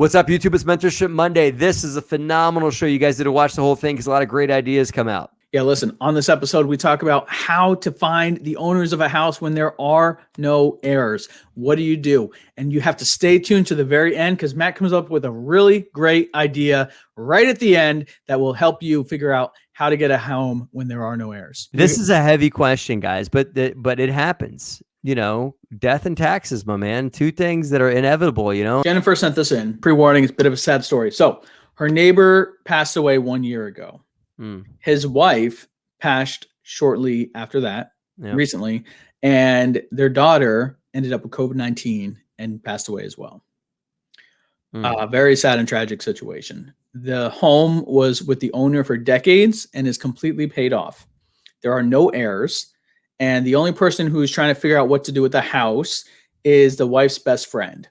What's up, YouTube? It's Mentorship Monday. This is a phenomenal show. You guys need to watch the whole thing because a lot of great ideas come out. Yeah, listen, on this episode, we talk about how to find the owners of a house when there are no heirs. What do you do? And you have to stay tuned to the very end because Matt comes up with a really great idea right at the end that will help you figure out how to get a home when there are no heirs. This is a heavy question, guys, but it happens. You know, death and taxes, my man. Two things that are inevitable, you know. Jennifer sent this in. Pre-warning, it's a bit of a sad story. So her neighbor passed away 1 year ago. His wife passed shortly after that, recently, and their daughter ended up with COVID-19 and passed away as well. Very sad and tragic situation. The home was with the owner for decades and is completely paid off. There are no heirs, and the only person who is trying to figure out what to do with the house is the wife's best friend,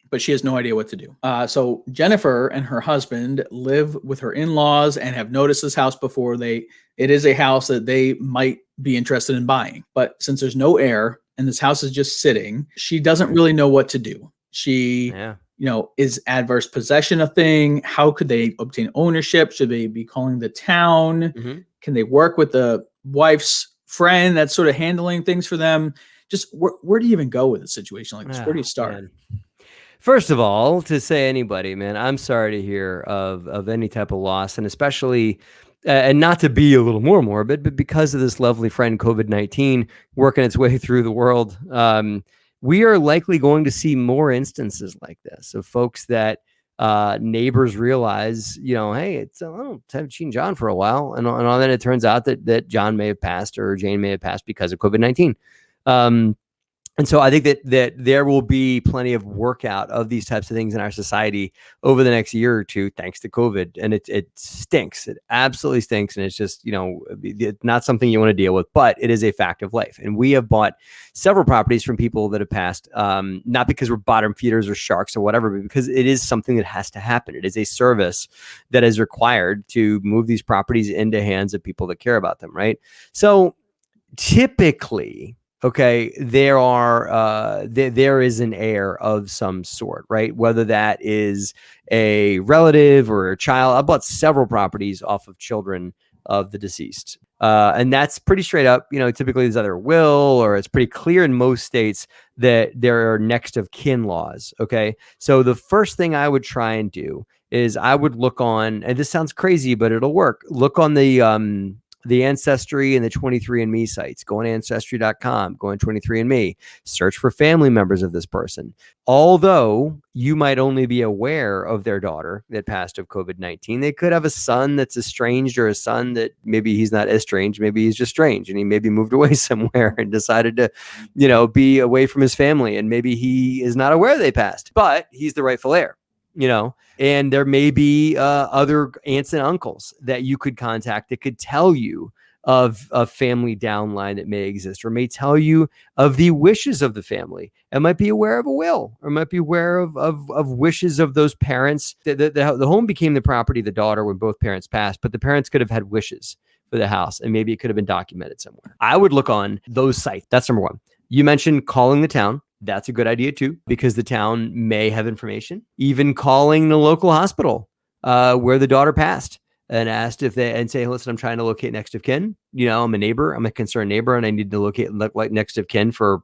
but she has no idea what to do. So Jennifer and her husband live with her in-laws and have noticed this house before. It is a house that they might be interested in buying, but since there's no heir and this house is just sitting, she doesn't really know what to do. She, is adverse possession a thing? How could they obtain ownership? Should they be calling the town? Can they work with the wife's friend that's sort of handling things for them? Just where do you even go with a situation like this? Where do you start? Man. First of all, to say anybody, man, I'm sorry to hear of any type of loss, and especially, and not to be a little more morbid, but because of this lovely friend COVID-19 working its way through the world, we are likely going to see more instances like this of folks that neighbors realize, hey, I haven't seen John for a while, and then it turns out that John may have passed or Jane may have passed because of COVID-19. And so I think that there will be plenty of workout of these types of things in our society over the next year or two, thanks to COVID. And it stinks. It absolutely stinks. And it's just, it's not something you want to deal with, but it is a fact of life. And we have bought several properties from people that have passed, not because we're bottom feeders or sharks or whatever, but because it is something that has to happen. It is a service that is required to move these properties into hands of people that care about them, right? So typically, okay, there is an heir of some sort, right? Whether that is a relative or a child. I bought several properties off of children of the deceased. And that's pretty straight up. Typically there's either a will or it's pretty clear in most states that there are next of kin laws, okay? So the first thing I would try and do is I would look on, and this sounds crazy, but it'll work. Look on the Ancestry and the 23andMe sites. Go on Ancestry.com, go on 23andMe, search for family members of this person. Although you might only be aware of their daughter that passed of COVID-19, they could have a son that's estranged or a son that maybe he's not estranged, maybe he's just strange and he maybe moved away somewhere and decided to, be away from his family, and maybe he is not aware they passed, but he's the rightful heir. And there may be other aunts and uncles that you could contact that could tell you of a family downline that may exist, or may tell you of the wishes of the family, and might be aware of a will, or might be aware of wishes of those parents. The home became the property of the daughter when both parents passed, but the parents could have had wishes for the house, and maybe it could have been documented somewhere. I would look on those sites. That's number one. You mentioned calling the town. That's a good idea too, because the town may have information. Even calling the local hospital where the daughter passed and asked and say, listen, I'm trying to locate next of kin. I'm a neighbor. I'm a concerned neighbor, and I need to locate next of kin for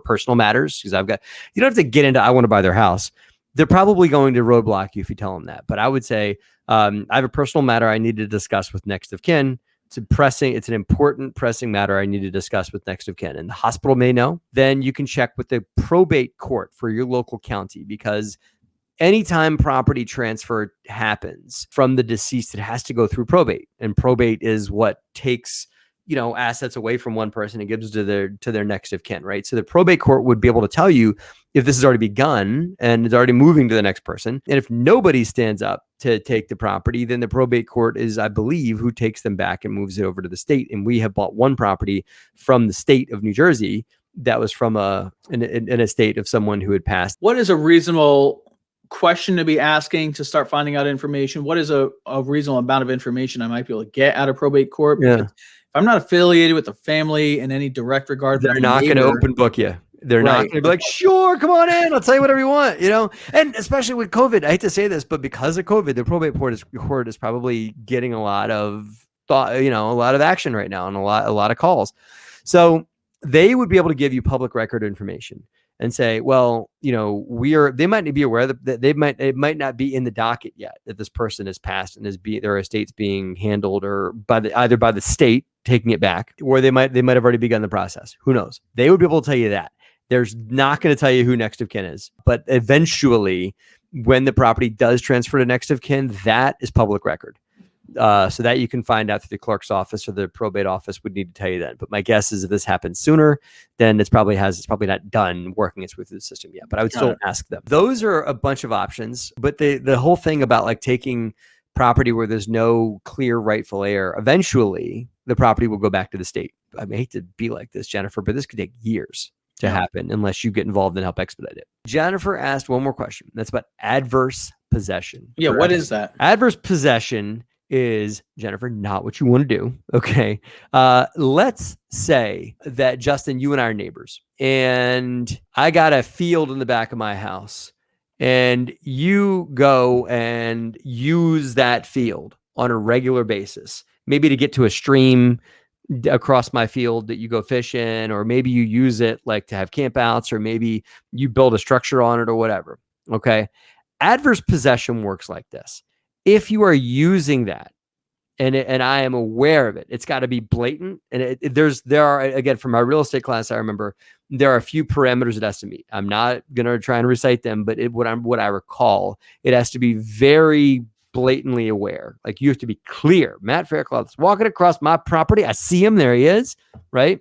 personal matters, because you don't have to get into, I want to buy their house. They're probably going to roadblock you if you tell them that. But I would say, I have a personal matter I need to discuss with next of kin. It's an important pressing matter I need to discuss with next of kin, and the hospital may know. Then you can check with the probate court for your local county, because anytime property transfer happens from the deceased, it has to go through probate, and probate is what takes assets away from one person and gives to their next of kin, right? So the probate court would be able to tell you if this has already begun and is already moving to the next person. And if nobody stands up to take the property, then the probate court is, I believe, who takes them back and moves it over to the state. And we have bought one property from the state of New Jersey that was from an estate of someone who had passed. What is a reasonable question to be asking to start finding out information? What is a reasonable amount of information I might be able to get out of probate court? Yeah. If I'm not affiliated with the family in any direct regard, they're not going to open book you. They're not going to be like, sure, come on in. I'll tell you whatever you want, and especially with COVID, I hate to say this, but because of COVID, the probate court is probably getting a lot of thought, a lot of action right now and a lot of calls. So they would be able to give you public record information and say, well, they might be aware that it might not be in the docket yet that this person has passed and their estate's being handled or either by the state taking it back, or they might have already begun the process. Who knows? They would be able to tell you that. There's not going to tell you who next of kin is, but eventually when the property does transfer to next of kin, that is public record. So that you can find out through the clerk's office or the probate office would need to tell you that. But my guess is if this happens sooner, then it's probably not done working its way through the system yet. But I would still ask them. Those are a bunch of options. But the whole thing about like taking property where there's no clear rightful heir, eventually the property will go back to the state. I hate to be like this, Jennifer, but this could take years to happen unless you get involved and help expedite it. Jennifer asked one more question. That's about adverse possession. Yeah, what is that? Adverse possession is, Jennifer, not what you want to do. Okay. Let's say that, Justin, you and I are neighbors and I got a field in the back of my house and you go and use that field on a regular basis, maybe to get to a stream across my field that you go fish in, or maybe you use it like to have campouts, or maybe you build a structure on it or whatever. Okay. Adverse possession works like this. If you are using that and I am aware of it, it's got to be blatant. And there are, again, from my real estate class, I remember there are a few parameters it has to meet. I'm not going to try and recite them, but what I recall, it has to be very blatantly aware. Like you have to be clear. Matt Faircloth's walking across my property. I see him. There he is. Right.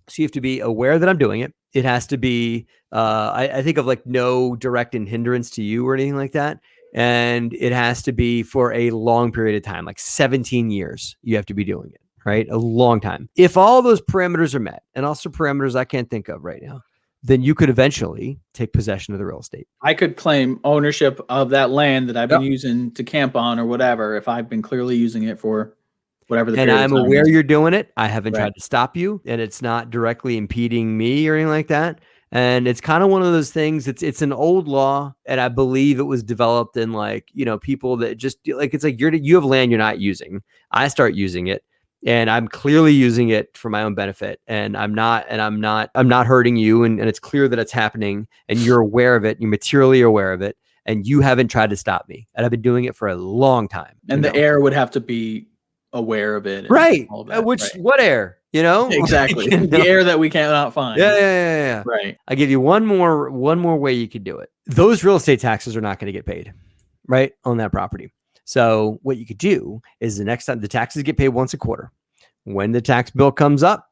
So you have to be aware that I'm doing it. It has to be, I think of like no direct hindrance to you or anything like that. And it has to be for a long period of time, like 17 years, you have to be doing it, right? A long time. If all those parameters are met, and also parameters I can't think of right now, then you could eventually take possession of the real estate. I could claim ownership of that land that I've been using to camp on or whatever, if I've been clearly using it for whatever the period And I'm of time aware is. you're doing it. I haven't tried to stop you, and it's not directly impeding me or anything like that. And it's kind of one of those things. It's an old law, and I believe it was developed in like, people that just like, it's like you have land you're not using. I start using it, and I'm clearly using it for my own benefit, and I'm not hurting you, and it's clear that it's happening, and you're aware of it. You're materially aware of it, and you haven't tried to stop me. And I've been doing it for a long time. And the heir would have to be aware of it, right? All that, what heir? Exactly. The heir that we cannot find. Yeah. Right. I give you one more way you could do it. Those real estate taxes are not going to get paid, right, on that property. So what you could do is the next time the taxes get paid once a quarter, when the tax bill comes up,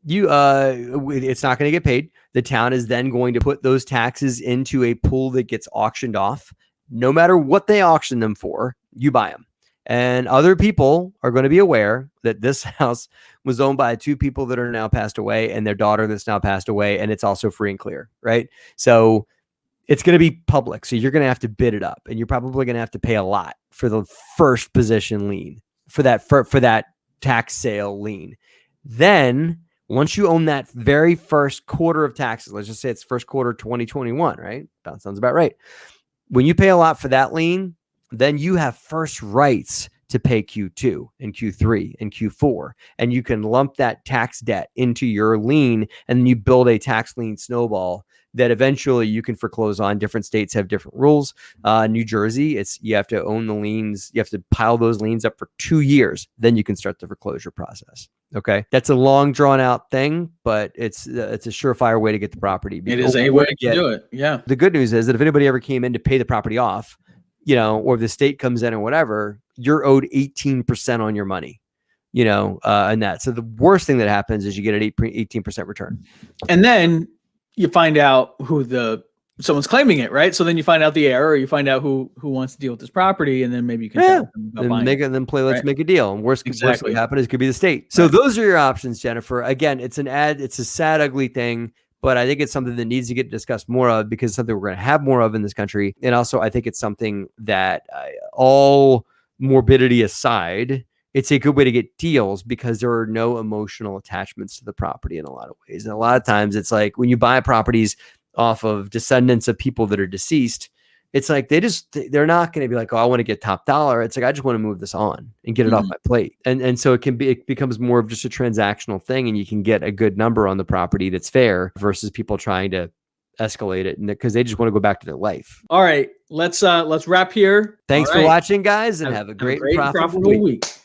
it's not going to get paid. The town is then going to put those taxes into a pool that gets auctioned off. No matter what they auction them for, you buy them. And other people are going to be aware that this house was owned by two people that are now passed away and their daughter that's now passed away. And it's also free and clear, right? So it's going to be public. So you're going to have to bid it up, and you're probably going to have to pay a lot for the first position lien, for that tax sale lien. Then once you own that very first quarter of taxes, let's just say it's first quarter 2021, right? That sounds about right. When you pay a lot for that lien, then you have first rights to pay Q2 and Q3 and Q4, and you can lump that tax debt into your lien, and then you build a tax lien snowball that eventually you can foreclose on. Different states have different rules. New Jersey, you have to own the liens. You have to pile those liens up for 2 years. Then you can start the foreclosure process. Okay. That's a long drawn out thing, but it's a surefire way to get the property. It is a way to do it. Yeah. The good news is that if anybody ever came in to pay the property off, or the state comes in or whatever, you're owed 18% on your money, and that. So the worst thing that happens is you get an 18% return. And then you find out someone's claiming it, right? So then you find out the heir, or you find out who wants to deal with this property, and then maybe you can tell them about let's make a deal. And worst could happen is it could be the state. So those are your options, Jennifer. Again, it's a sad, ugly thing. But I think it's something that needs to get discussed more of, because it's something we're going to have more of in this country. And also, I think it's something that all morbidity aside, it's a good way to get deals because there are no emotional attachments to the property in a lot of ways. And a lot of times it's like when you buy properties off of descendants of people that are deceased, it's like they're not going to be like, oh, I want to get top dollar. It's like, I just want to move this on and get it off my plate. And so it becomes more of just a transactional thing, and you can get a good number on the property that's fair versus people trying to escalate it, and because they just want to go back to their life. All right, let's wrap here. Thanks for watching, guys, and have a great profitable week.